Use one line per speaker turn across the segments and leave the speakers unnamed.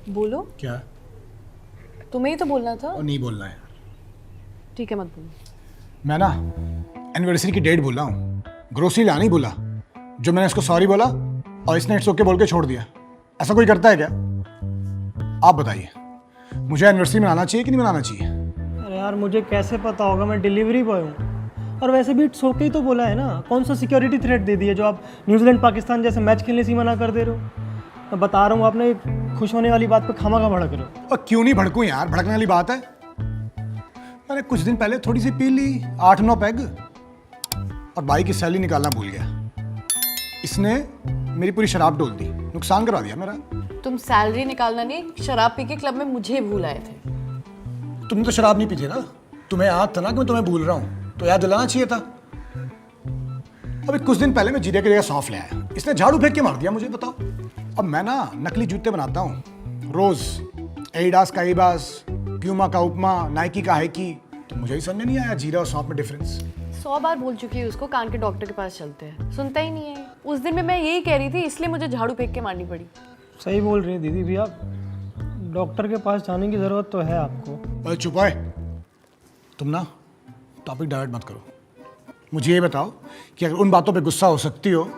बोलो।
क्या?
तुम्हें ही तो बोलना था।
और नहीं बोलना है।
ठीक है, मत बोलो।
मैं ना एनिवर्सरी की डेट बोला हूँ, ग्रोसरी लाना नहीं बोला। जो मैंने इसको सॉरी बोला और इसने इट्स ओके बोल के छोड़ दिया। ऐसा कोई करता है क्या? आप बताइए, मुझे एनिवर्सरी मनाना चाहिए कि नहीं मनाना चाहिए?
अरे यार मुझे कैसे पता होगा, मैं डिलीवरी बॉय हूँ। और वैसे भी इट्स ओके ही तो बोला है ना, कौन सा सिक्योरिटी थ्रेट दे दिया जो आप न्यूजीलैंड पाकिस्तान जैसे मैच खेलने से ही मना कर दे रहे हो। मैं बता रहा हूँ, आपने खुश होने वाली बात पे खामा भड़क रहे हो।
और क्यों नहीं भड़कूं यार, भड़कने वाली बात है। मैंने कुछ दिन पहले थोड़ी सी पी ली, 8-9 पैग, और भाई की सैलरी निकालना भूल गया। इसने मेरी पूरी शराब डोल दी, नुकसान करा दिया मेरा।
तुम सैलरी निकालना नहीं, शराब पी के क्लब में मुझे भूल आए थे।
तुमने तो शराब नहीं पी थी ना, तुम्हें याद था ना कि मैं तुम्हें भूल रहा हूँ, तो याद दिलाना चाहिए था। अभी कुछ दिन पहले मैं जीरे की जगह सौंफ ले आया, इसने झाड़ू फेंक के मार दिया मुझे। बताओ, अब मैं ना नकली जूते बनाता हूँ रोज, एडिडास का एबास, प्यूमा का उपमा, नाइकी का हाइकी। तो मुझे ही समझ नहीं आया जीरा और सौंफ में डिफरेंस।
100 बार बोल चुकी है उसको, कान के डॉक्टर के पास चलते हैं, सुनता ही नहीं है। उस दिन में मैं यही कह रही थी, इसलिए मुझे झाड़ू फेंक के मारनी पड़ी।
सही बोल रही है दीदी भैया, डॉक्टर के पास जाने की ज़रूरत तो है आपको।
अरे चुप है, तुम ना टॉपिक डाइवर्ट मत करो। मुझे ये बताओ कि अगर उन बातों पे गुस्सा हो सकती हो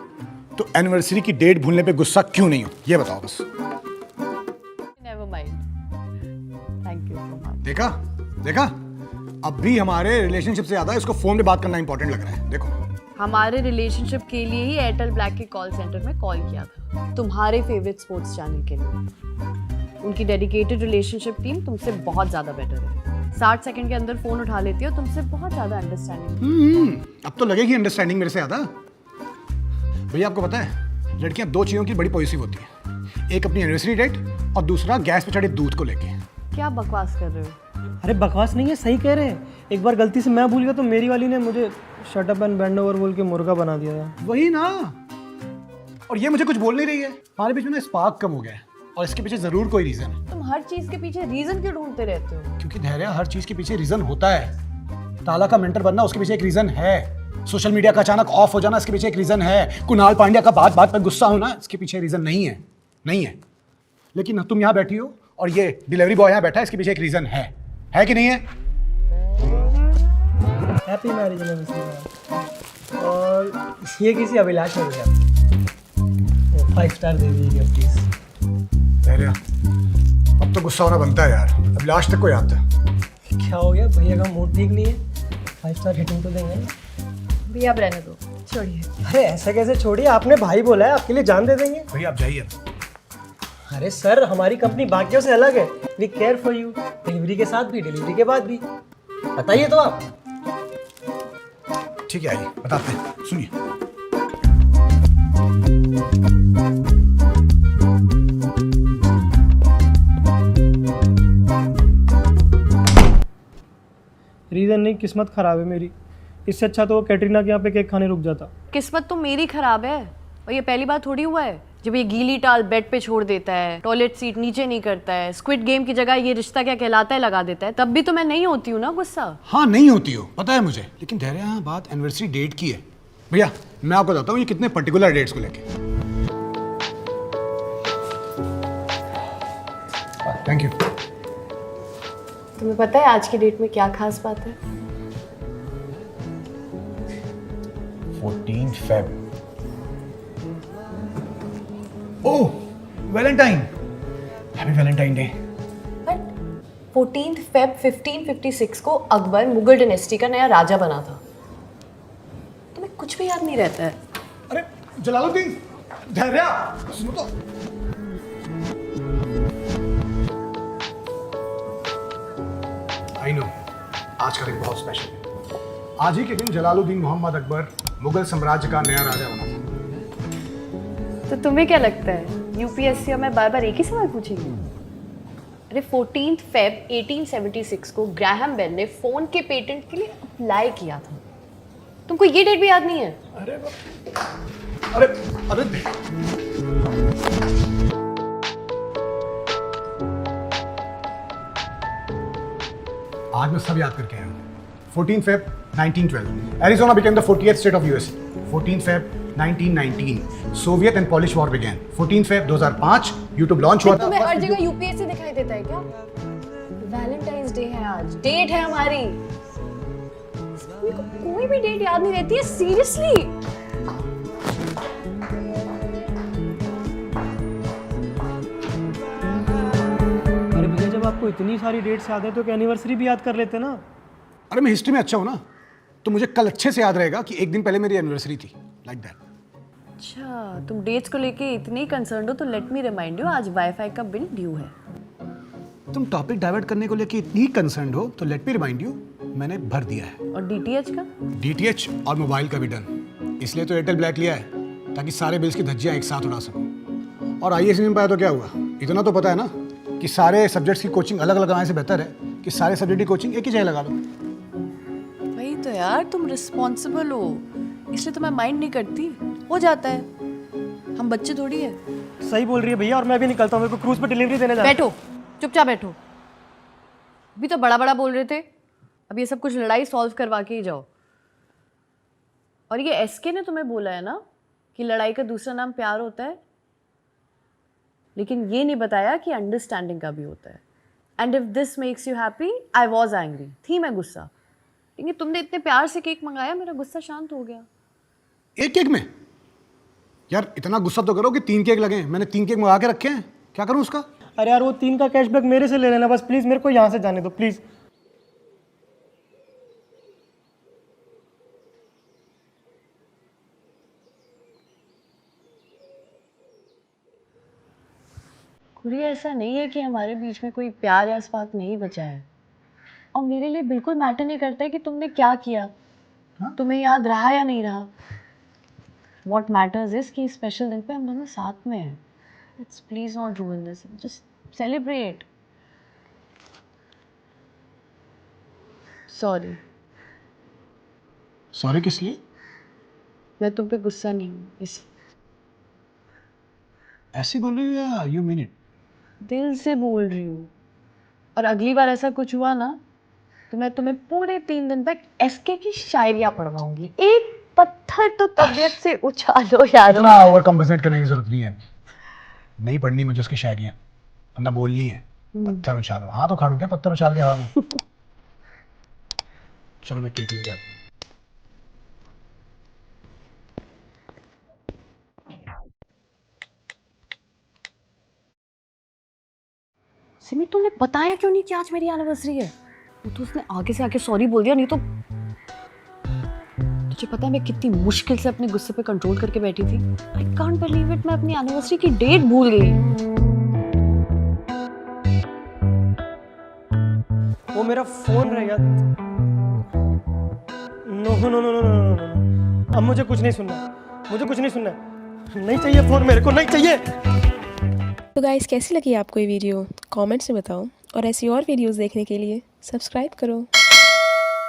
तो एनिवर्सरी की डेट भूलने पे गुस्सा क्यों नहीं हो, ये बताओ बस।
Never mind, thank you so much.
देखा देखा, अब भी हमारे रिलेशनशिप से ज्यादा इसको फोन पे बात करना इंपॉर्टेंट लग रहा है। देखो,
हमारे रिलेशनशिप के लिए ही एयरटेल ब्लैक के कॉल सेंटर में कॉल किया था, तुम्हारे फेवरेट स्पोर्ट्स चैनल के लिए। उनकी डेडिकेटेड रिलेशनशिप टीम तुमसे बहुत ज़्यादा बेटर है। 60 सेकंड के अंदर फ़ोन उठा लेती हो, तुमसे बहुत ज़्यादा अंडरस्टैंडिंग।
अब तो लगेगी अंडरस्टैंडिंग मेरे से ज्यादा। भैया आपको पता है, लड़कियां 2 चीज़ों की बड़ी पॉजिटिव होती हैं, एक अपनी एनिवर्सरी डेट और दूसरा गैस पे चढ़े दूध को लेके।
क्या बकवास कर रहे हो?
अरे बकवास नहीं है, सही कह रहे हैं। एक बार गलती से मैं भूल गया तो मेरी वाली ने मुझे shut up and bend over बोल के मुर्गा बना दिया था।
वही ना, और ये मुझे कुछ बोल नहीं रही है। हमारे बीच में ना स्पार्क कम हो गया है, और इसके पीछे जरूर कोई रीजन है।
तुम हर चीज़ के पीछे रीज़न क्यों ढूंढते रहते हो?
क्योंकि धैर्य, हर चीज के पीछे रीजन होता है। ताला का मेंटर बनना, उसके पीछे एक रीजन है। सोशल मीडिया का अचानक ऑफ हो जाना, इसके पीछे एक रीजन है। कुणाल पांड्या का बात बात पर गुस्सा होना, इसके पीछे रीजन नहीं है, नहीं है। लेकिन तुम यहाँ बैठी हो और ये डिलीवरी बॉय यहाँ बैठा है, इसके पीछे एक रीजन है कि नहीं है?
Happy marriage anniversary. और ये किसी अभिलाष हो गया, 5 स्टार दे दीजिए प्लीज।
धैर्य, अब तो गुस्सा होना बनता है यार, अब लास्ट तक को याद था।
क्या हो गया, भैया का मूड ठीक नहीं है? 5 स्टार रेटिंग तो देंगे ना।
भैया अब रहने दो, छोड़िए।
अरे ऐसा कैसे छोड़िए, आपने भाई बोला है, आपके लिए जान दे देंगे।
भैया आप जाइए।
अरे सर, हमारी कंपनी बाकियों से अलग है। We care for you, delivery के साथ भी, डिलीवरी के बाद भी। बताइए तो आप।
ठीक है, आइए बताते हैं, सुनिए।
रीज़न नहीं, किस्मत खराब है मेरी। इससे अच्छा तो वो कैटरीना के यहाँ पे केक खाने रुक जाता।
किस्मत तो मेरी खराब है, और ये पहली बार थोड़ी हुआ है जब ये गीली टाल बेड पे छोड़ देता है, टॉयलेट सीट नीचे नहीं करता है, स्क्विड गेम की जगह ये रिश्ता क्या कहलाता है लगा देता है। तब भी तो मैं नहीं होती हूँ ना गुस्सा।
हाँ नहीं होती हो, पता है मुझे, लेकिन धैर्य यहाँ बात एनिवर्सरी डेट की है। भैया मैं आपको बताता हूँ ये कितने पर्टिकुलर डेट्स को लेके। Thank you.
तुम्हें पता है आज की डेट में क्या खास बात है?
14 Feb. Oh, Valentine. Happy Valentine day.
But 14 Feb 1556 को अकबर मुगल डायनेस्टी का नया राजा बना था। तुम्हें कुछ भी याद नहीं रहता है।
अरे जलालुद्दीन, धैर्य सुनो तो। आई नो, आज का दिन बहुत स्पेशल है। आज ही के दिन जलालुद्दीन मोहम्मद अकबर मुगल साम्राज्य का नया राजा बना था।
तो तुम्हें क्या लगता है यूपीएससी में बार बार एक ही सवाल पूछेंगे? अरे 14 फेब 1876 को ग्राहम बेल ने फोन के पेटेंट के लिए अप्लाई किया था। तुमको ये डेट भी याद नहीं है?
अरे अरे अरे आज मैं सब याद करके आया हूँ। 14 Feb 1912, Arizona became the 40th state of USA. 14 Feb 1919, Soviet and Polish war began. 14 Feb 2005, YouTube launch हुआ था।
तुम्हें हर जगह यूपीएससी दिखाई देता है क्या? वैलेंटाइंस डे है आज, डेट है हमारी। मेरे को कोई भी डेट याद नहीं रहती है, सीरियसली।
अरे भैया जब आपको इतनी सारी डेट्स याद है तो एनिवर्सरी भी याद कर लेते ना।
अरे मैं हिस्ट्री में अच्छा हूँ ना, तो मुझे कल अच्छे से याद रहेगा कि एक दिन पहले मेरी एनिवर्सरी थी, लाइक दैट।
अच्छा, तुम डेट्स को लेके इतने ही कंसर्न हो तो लेट मी रिमाइंड यू, आज वाईफाई का बिल ड्यू है।
तुम टॉपिक डाइवर्ट करने को लेके इतनी कंसर्न हो तो लेट मी रिमाइंड यू, मैंने भर दिया है।
और डीटीएच का?
डीटीएच और मोबाइल का भी डन। इसलिए तो एयरटेल ब्लैक लिया है ताकि सारे बिल्स की धज्जियां एक साथ उड़ा सकूं। और आईएएस नहीं पाया तो क्या हुआ? इतना तो पता है ना कि सारे सब्जेक्ट्स की कोचिंग अलग लगाने से बेहतर है कि सारे सब्जेक्ट की कोचिंग एक ही जगह लगा लो।
वही तो यार, तुम रिस्पॉन्सिबल हो इसलिए तो मैं माइंड नहीं करती, हो जाता है, हम बच्चे थोड़ी है।
सही बोल रही है भैया, और मैं भी निकलता हूँ, मेरे को क्रूज पे डिलीवरी देने जाना है।
बैठो, चुपचाप बैठो। अभी तो बड़ा बड़ा बोल रहे थे, अब ये सब कुछ लड़ाई सॉल्व करवा के ही जाओ। और ये एसके ने तुम्हें बोला है ना कि लड़ाई का दूसरा नाम प्यार होता है, लेकिन ये नहीं बताया कि अंडरस्टैंडिंग का भी होता है। And if this makes you happy, I was angry, थी मैं गुस्सा, लेकिन तुमने इतने प्यार से केक मंगाया, मेरा गुस्सा शांत हो गया।
एक केक में? यार इतना गुस्सा तो करो कि 3 केक लगे। मैंने 3 केक मंगा के रखे हैं, क्या करूं उसका?
अरे यार वो 3 का कैशबैक मेरे से ले लेना बस, प्लीज मेरे को यहाँ से जाने दो प्लीज।
खुरी, ऐसा नहीं है कि हमारे बीच में कोई प्यार या स्पार्क नहीं बचा है, और मेरे लिए बिल्कुल मैटर नहीं करता है कि तुमने क्या किया, तुम्हें याद रहा या नहीं रहा। What matters is कि स्पेशल दिन पे हम दोनों साथ में हैं। Let's please not ruin this. Just celebrate. Sorry.
Sorry किस लिए?
मैं तुम पे गुस्सा नहीं हूँ, इस
ऐसे बोल रही हो या यू मीन इट?
दिल से बोल रही हूँ। और अगली बार ऐसा कुछ हुआ ना तो मैं तुम्हें पूरे 3 दिन तक एसके की शायरियाँ पढ़वाऊंगी। एक पत्थर तो तबीयत से उछालो यार।
इतना ओवर कॉम्पेंसेट करने की जरूरत नहीं है। नहीं पढ़नी मुझे उसकी शायरियाँ, वरना बोलनी है। पत्थर उछालो, हाँ तो खाड़ू क्या पत्थर उछाल के हवा में। चलो मैं केक लेके आता हूँ।
सिमी, तुमने बताया क्यों नहीं कि आज मेरी एनिवर्सरी है? वो तो उसने आगे से आके सॉरी बोल दिया, नहीं तो तुझे पता है मैं कितनी मुश्किल से अपने गुस्से पे कंट्रोल करके बैठी थी। आई कांट बिलीव इट, मैं अपनी एनिवर्सरी की डेट भूल गई।
वो मेरा फोन रह गया। No no no no no no no, अब मुझे कुछ नहीं सुनना, मुझे कुछ नहीं सुनना, नहीं चाहिए फोन, मेरे को नहीं चाहिए।
तो गाइस कैसी लगी आपको ये वीडियो कमेंट्स में बताओ, और ऐसी और वीडियोस देखने के लिए सब्सक्राइब करो।